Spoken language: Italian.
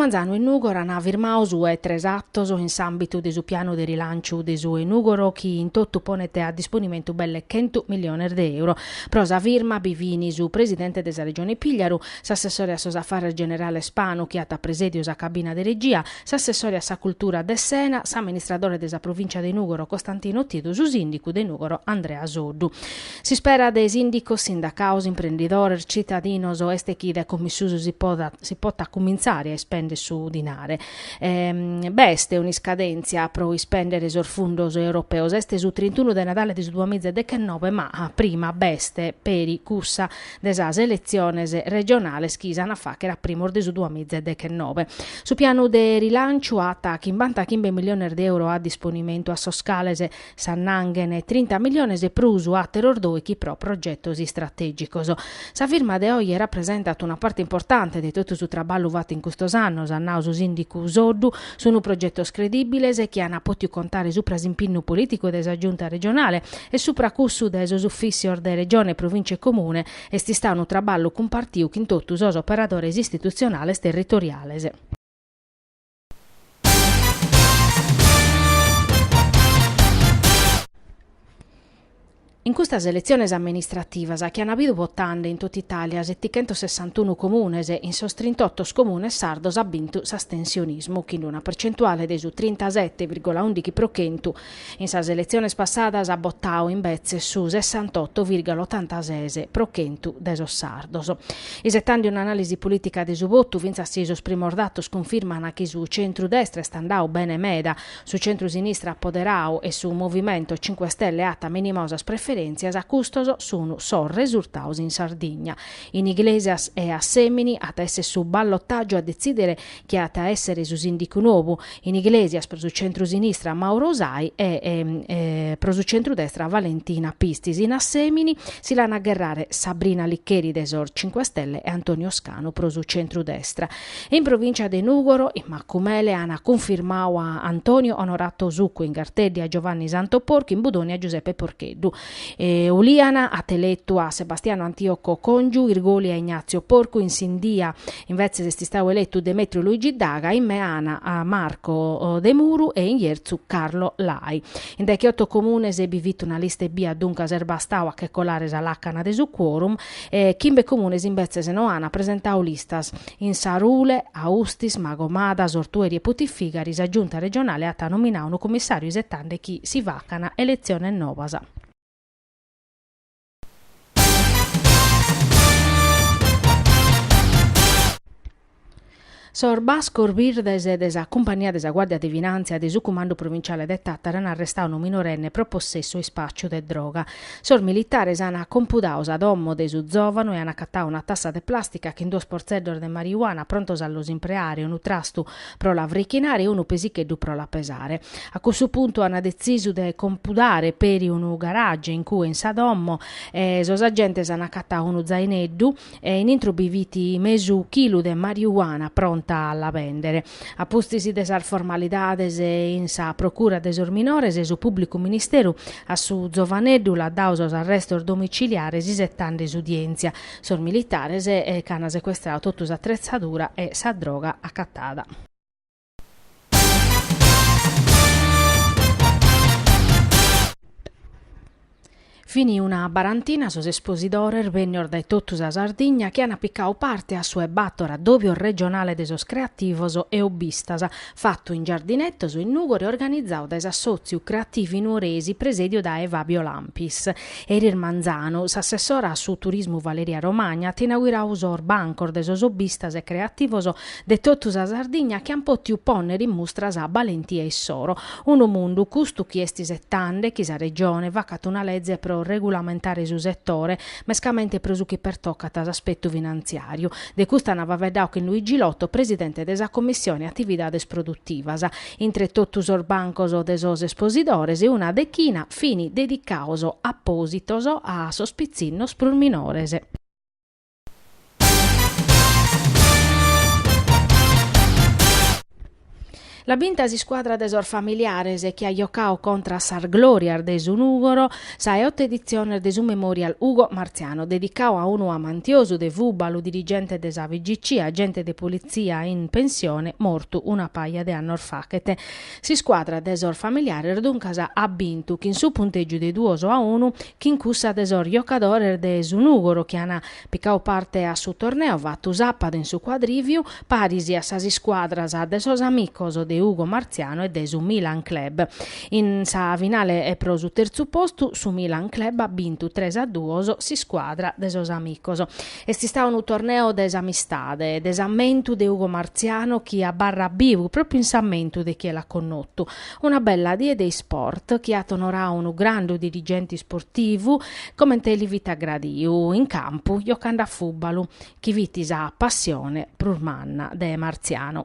Manzano in Nugoro hanno firmato su tres attos in ambito del piano di rilancio di su Nugoro che in tutto ponete a disponimento belle 100 milioni di euro. Prosa firma bivini su presidente della regione Pigliaru, s'assessore a Sosaffare generale Spano che ha presedio sa cabina di regia, s'assessore a sa cultura de Sena, s'amministratore della provincia di Nugoro Costantino Tiedo, su sindico di Nugoro Andrea Soddu. Si spera dei sindicos, sindacaus, imprenditori, cittadinos o este chi de commissuso si potta cominciare a spendere su dinare. Beste un'iscadenzia pro spendere sul fondos europeo, este su 31 de Natale di 2019, ma prima beste peri cussa desa selezione regionale schisana fa che era primo di su 2019. Su piano de rilancio atta chimbanta milioni di euro a disponimento a Soscalese, Sannanghene 30 milioni e prusu a Terordoi chi pro progetto strategico. Sa firma de oggi rappresenta una parte importante di tutto su traballo fatto in questo anno, annauso sindico Soddu, su un progetto credibile che hanno potuto contare su prasimpinno politico della giunta regionale e su pracussu dei uffici de regione, province e comune e sti sta un traballo compartiu in tutto os operadores istituzionales territoriales. In questa elezioni amministrative che hanno avuto votando in tutta Italia 761 comuni e in 38 comuni sardos ha vinto l'astensionismo, che in una percentuale di su 37,11%. In sa elezioni passate ha votato invece su 68,86% deso sardos. Esettando un'analisi politica di su voto, vinza sisos primordatos confermano che su centro-destra standau bene meda, su centro-sinistra appoderau e su Movimento 5 Stelle atta minimosas preferenze a custoso sono risultati in Sardegna. In Iglesias e a Semini a essere su ballottaggio a decidere chi ha essere su sindico nuovo. In Iglesias per su centro-sinistra Mauro Osai e per su centro-destra Valentina Pistis. In Assemini si l'hanno a gherrare Sabrina Liccheri desor 5 Stelle e Antonio Scano per su centro-destra. E in provincia di Nugoro in Maccumele hanno confermato a Antonio Onorato Zucco in Gartelli a Giovanni Santoporco, in Budoni a Giuseppe Porcheddu. Uliana a Teletto a Sebastiano Antioco Congiu, Irgoli a Ignazio Porco, in Sindia invece si stava eletto Demetrio Luigi Daga, in Meana a Marco De Muru e in Ierzu Carlo Lai. In dai 8 comune si è bivito una lista B a Dunca Serbastau a che colare salacana de su quorum e Kimbe comune invece se no hanno presentato listas in Sarule, Austis, Magomada, Sortueri e Putifigari, sa giunta regionale ha nominato un commissario isettande chi si vacana elezione novasa. Sorbasco Virdes desa compagnia desa Guardia di Finanza e su comando provinciale de Tattara hanno arrestato un minorenne pro possesso e spaccio de droga. Sor militares hanno computato ad ommo de su zovano e hanno accattato una tassa de plastica che in 2 sporzeddor de marijuana prontos allo impreare, un trastu pro la vrichinare e uno pesicheddu pro la pesare. A questo punto hanno deciso de computare per un garage in cui in sadommo sos agentes hanno accattato uno zaineddu e in intro biviti mesu chilo de marijuana pronto alla vendere. A postisi de sar formalidades e in sa procura de sor minores e su pubblico ministero a su giovaneddu la dausos arrestos domiciliares isettande udienzia. Sor militares e cana sequestrato tutto sa attrezzatura e sa droga accattata. Finì una barantina sos espositores vennero dai tottus a Sardegna che hanno piccao parte a sue battora doppio regionale de sos creativos e obbistas, fatto in giardinetto in Nugori organizzato dai associ creativi nuoresi presedio da Evabio Lampis. Erir Manzano, s'assessora su turismo Valeria Romagna, te inaugurau sor bancor de sos obbistas e creativos de tottus a Sardegna che han potiu ponnere in mostras a Balentia e Soro. Uno mundu custu chi esti settande, chi sa regione vacat una legge pro regolamentare su settore, mescamente prosuchi per toccata aspetto finanziario. De custa nava vedau che Luigi Lotto, presidente desa commissione attividades produttivas, intre tottus or bancos de sos espositores e una decchina fini dedicaos appositos a sospizzinnos pro minores. La bintasi squadra desor familiares che ha giocao contro Sar Gloria de Sunugoro sa e 8 edizione de su Memorial Ugo Marziano dedicao a uno amantioso de Vubalu dirigente de sa VGC agente de polizia in pensione morto una paia de anni orfachete. Si squadra desor familiare dunque ha vinto che in su punteggio de 2-1 che in cussa desor giocatore de Sunugoro che hanno piccao parte a su torneo vattu zappad in su quadriviu parisi a sasi squadras a desos amicos de Ugo Marziano e de su Milan Club. In sa finale e pro su terzo posto su Milan Club ha vinto 3-2 si squadra de sos amicos. E si sta un torneo desamistade, desammentu de Ugo Marziano chi a barra bivu proprio in sammentu de chi l'ha connotto. Una bella die dei sport chi ha onorà un grande dirigente sportivo come te li vita gradiu in campo giocando a futbalo chi vitis ha passione prurmanna de Marziano.